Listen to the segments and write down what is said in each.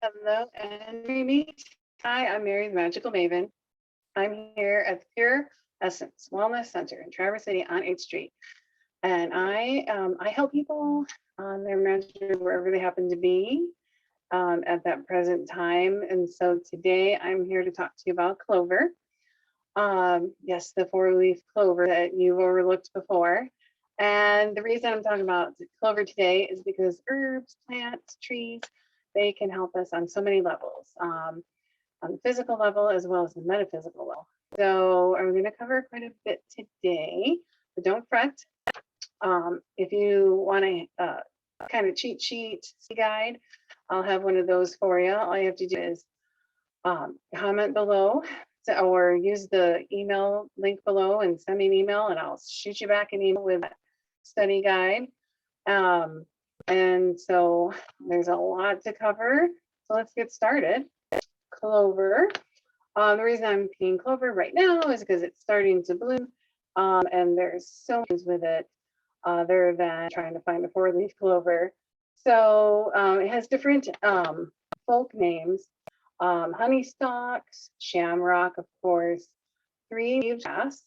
Hello, and meet. Hi, I'm Merrie the Magickal Maeven. I'm here at the Pure Essence Wellness Center in Traverse City on 8th Street, and I help people on their magic wherever they happen to be at that present time. And so today I'm here to talk to you about clover. Yes, the four-leaf clover that you've overlooked before. And the reason I'm talking about clover today is because herbs, plants, trees, they can help us on so many levels, on the physical level as well as the metaphysical level. So I'm going to cover quite a bit today, but don't fret. If you want a kind of cheat sheet guide, I'll have one of those for you. All you have to do is comment below or use the email link below and send me an email, and I'll shoot you back an email with a study guide. And so there's a lot to cover. So let's get started. Clover. The reason I'm picking clover right now is because it's starting to bloom, and there's so much with it other than trying to find a four-leaf clover. So it has different folk names. Honeystalks, shamrock, of course, three-leaved grass.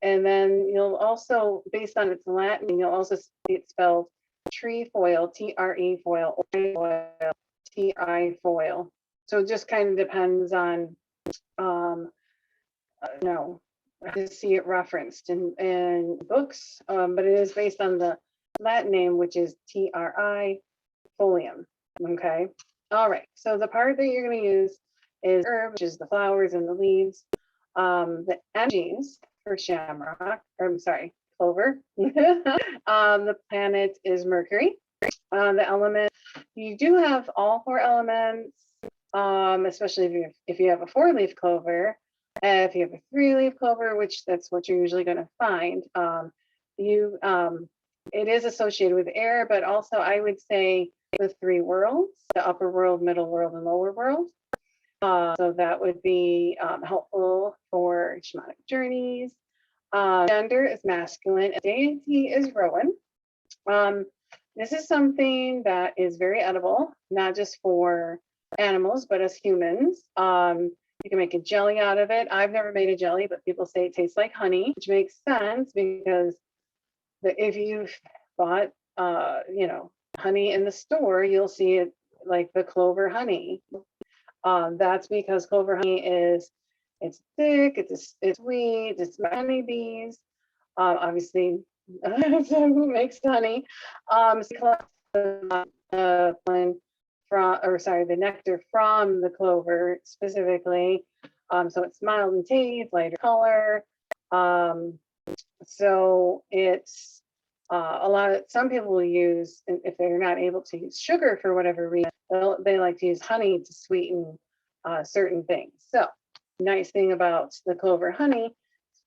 And then you'll also, based on its Latin, you'll also see it spelled trefoil, T-R-E-foil, or T-I-foil. So it just kind of depends on, to see it referenced in books, but it is based on the Latin name, which is T-R-I folium. Okay. All right. So the part that you're going to use is herb, which is the flowers and the leaves. The energies for shamrock, or I'm sorry, clover. The planet is Mercury. The element, you do have all four elements, especially if you have a four-leaf clover. If you have a three-leaf clover, which that's what you're usually going to find, it is associated with air, but also I would say the three worlds: the upper world, middle world, and lower world. So that would be helpful for shamanic journeys. Gender is masculine. Deity is Rowan. This is something that is very edible, not just for animals, but as humans. You can make a jelly out of it. I've never made a jelly, but people say it tastes like honey, which makes sense because if you've bought, honey in the store, you'll see it like the clover honey. That's because clover honey it's thick, it's sweet, it's honeybees. Obviously, who makes honey? The nectar from the clover specifically. So it's mild in taste, lighter color. So it's some people will use, if they're not able to use sugar for whatever reason, they like to use honey to sweeten certain things. So nice thing about the clover honey,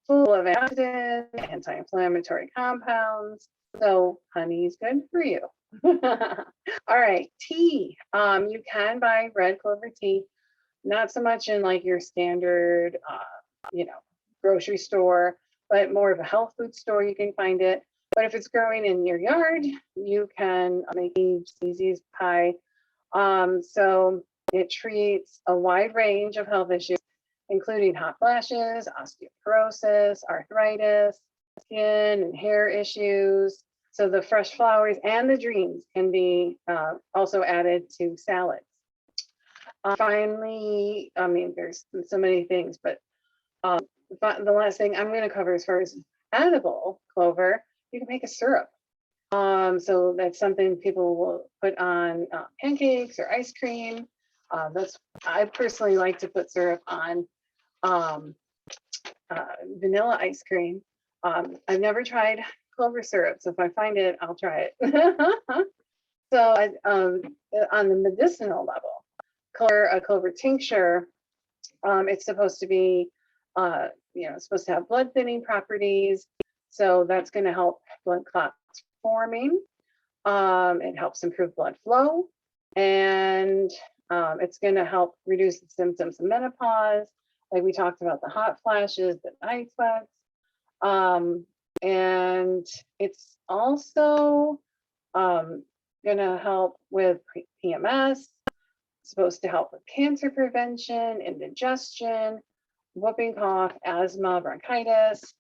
full of antioxidants, anti-inflammatory compounds. So honey is good for you. All right, tea. You can buy red clover tea, not so much in like your standard, grocery store, but more of a health food store you can find it. But if it's growing in your yard, you can make it easy as pie. So it treats a wide range of health issues, including hot flashes, osteoporosis, arthritis, skin and hair issues. So the fresh flowers and the greens can be also added to salads. Finally, there's so many things, but the last thing I'm going to cover as far as edible clover, you can make a syrup. So that's something people will put on pancakes or ice cream. I personally like to put syrup on vanilla ice cream. I've never tried clover syrup, so if I find it, I'll try it. So on the medicinal level, a clover tincture, it's supposed to be, supposed to have blood thinning properties. So that's going to help blood clots forming. It helps improve blood flow, and it's going to help reduce the symptoms of menopause, like we talked about, the hot flashes, the night sweats. And it's also going to help with PMS, supposed to help with cancer prevention, indigestion, whooping cough, asthma, bronchitis,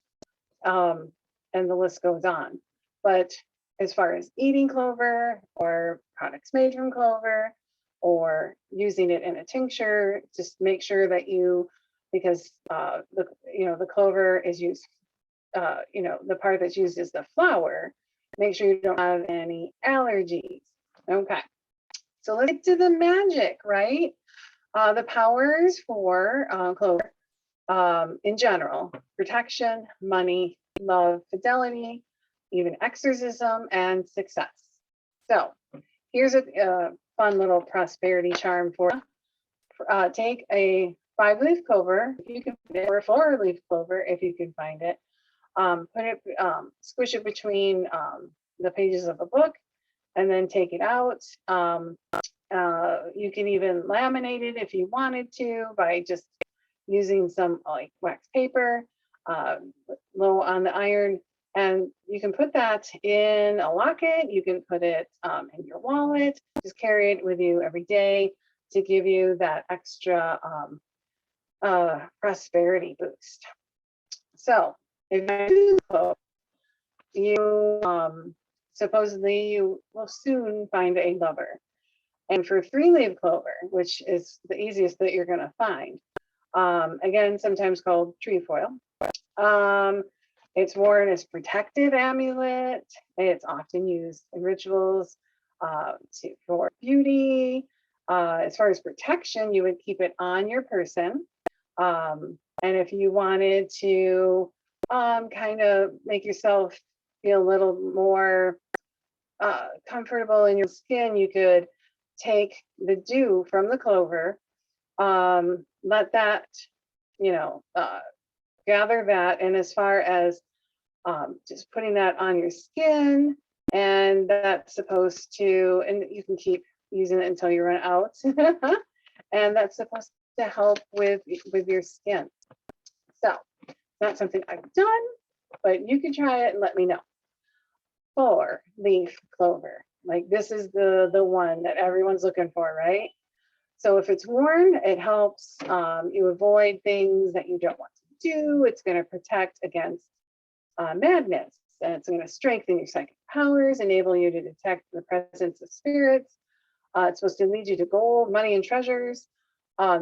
and the list goes on. But as far as eating clover or products made from clover or using it in a tincture, just make sure that you, because the clover is used, the part that's used is the flower. Make sure you don't have any allergies. Okay, so let's get to the magic, right? The powers for clover in general: protection, money, love, fidelity, even exorcism, and success. So here's a fun little prosperity charm for you. Take a 5-leaf clover, if you can find it, or a 4-leaf clover, if you can find it. Put it, squish it between the pages of a book, and then take it out. You can even laminate it if you wanted to by just using some like wax paper, low on the iron, and you can put that in a locket. You can put it in your wallet. Just carry it with you every day to give you that extra prosperity boost. So if you do, you supposedly you will soon find a lover. And for 3-leaf clover, which is the easiest that you're going to find, again, sometimes called trefoil, it's worn as protective amulet. It's often used in rituals for beauty. As far as protection, you would keep it on your person. And if you wanted to kind of make yourself feel a little more comfortable in your skin, you could take the dew from the clover, let that, gather that. And as far as just putting that on your skin, and that's supposed to, and you can keep using it until you run out. And that's supposed to help with your skin. So not something I've done, but you can try it and let me know. 4-leaf clover. Like this is the one that everyone's looking for, right? So if it's worn, it helps you avoid things that you don't want to do. It's going to protect against madness, and it's going to strengthen your psychic powers, enable you to detect the presence of spirits. It's supposed to lead you to gold, money, and treasures.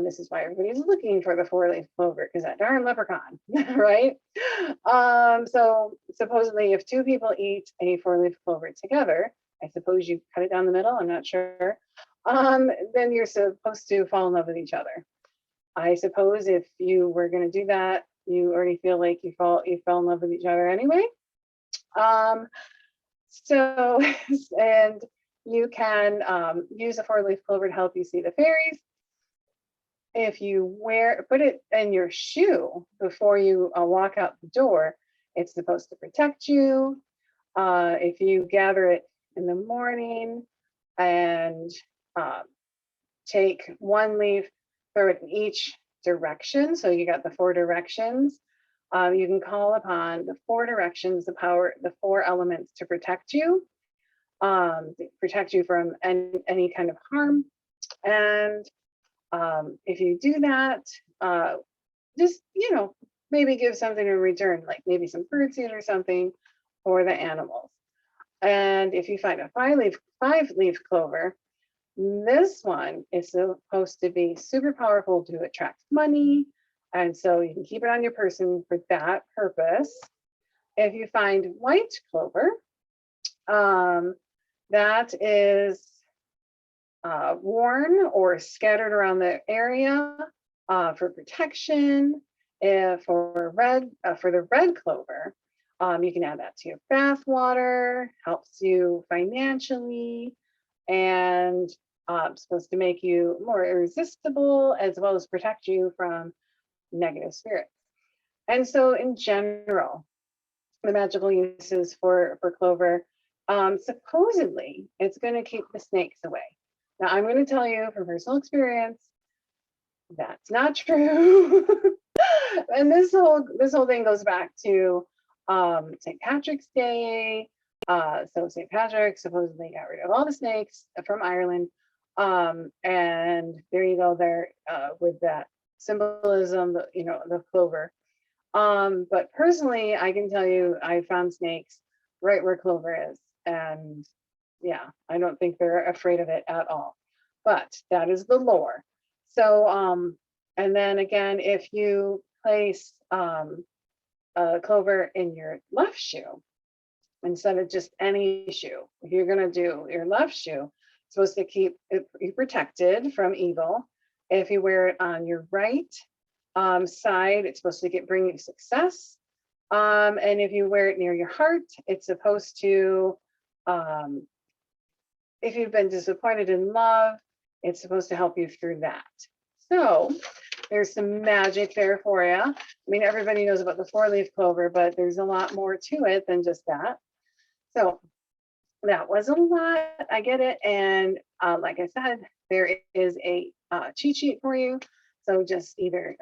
This is why everybody's looking for the 4-leaf clover, because that darn leprechaun, right? So supposedly if 2 people eat a 4-leaf clover together, I suppose you cut it down the middle, I'm not sure, then you're supposed to fall in love with each other. I suppose if you were going to do that, you already feel like you fell in love with each other anyway. So, and you can use a 4-leaf clover to help you see the fairies. If you put it in your shoe before you walk out the door, it's supposed to protect you. If you gather it in the morning and take 1 leaf, throw it in each direction, so you got the 4 directions. You can call upon the 4 directions, the 4 elements to protect you from any kind of harm. And if you do that, just maybe give something in return, like maybe some birdseed or something for the animals. And if you find a 5-leaf clover, this one is supposed to be super powerful to attract money, and so you can keep it on your person for that purpose. If you find white clover, that is worn or scattered around the area for protection. For the red clover, you can add that to your bath water. Helps you financially, and supposed to make you more irresistible, as well as protect you from negative spirits. And so in general, the magical uses for clover, supposedly it's going to keep the snakes away. Now I'm going to tell you from personal experience, that's not true. And this whole thing goes back to St. Patrick's Day. So St. Patrick supposedly got rid of all the snakes from Ireland. And there you go there with that symbolism, you know, the clover. But personally, I can tell you, I found snakes right where clover is. And yeah, I don't think they're afraid of it at all. But that is the lore. So, and then again, if you place a clover in your left shoe, instead of just any shoe, if you're going to do your left shoe, it's supposed to keep you protected from evil. If you wear it on your right side, it's supposed to bring you success. And if you wear it near your heart, it's supposed to, if you've been disappointed in love, it's supposed to help you through that. So there's some magic there for you. I mean, everybody knows about the 4-leaf clover, but there's a lot more to it than just that. So that was a lot. I get it. And like I said, there is a cheat sheet for you. So just either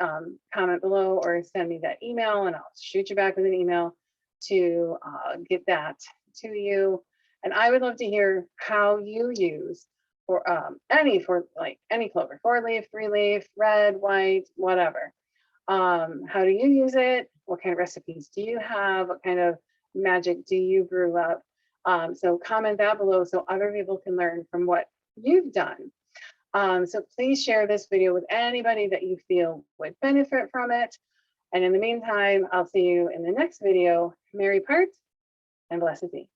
comment below or send me that email and I'll shoot you back with an email to get that to you. And I would love to hear how you use for any clover, 4-leaf, 3-leaf, red, white, whatever. How do you use it? What kind of recipes do you have? What kind of magic do you brew up? So comment that below so other people can learn from what you've done. So please share this video with anybody that you feel would benefit from it. And in the meantime, I'll see you in the next video. Merry part and blessed be.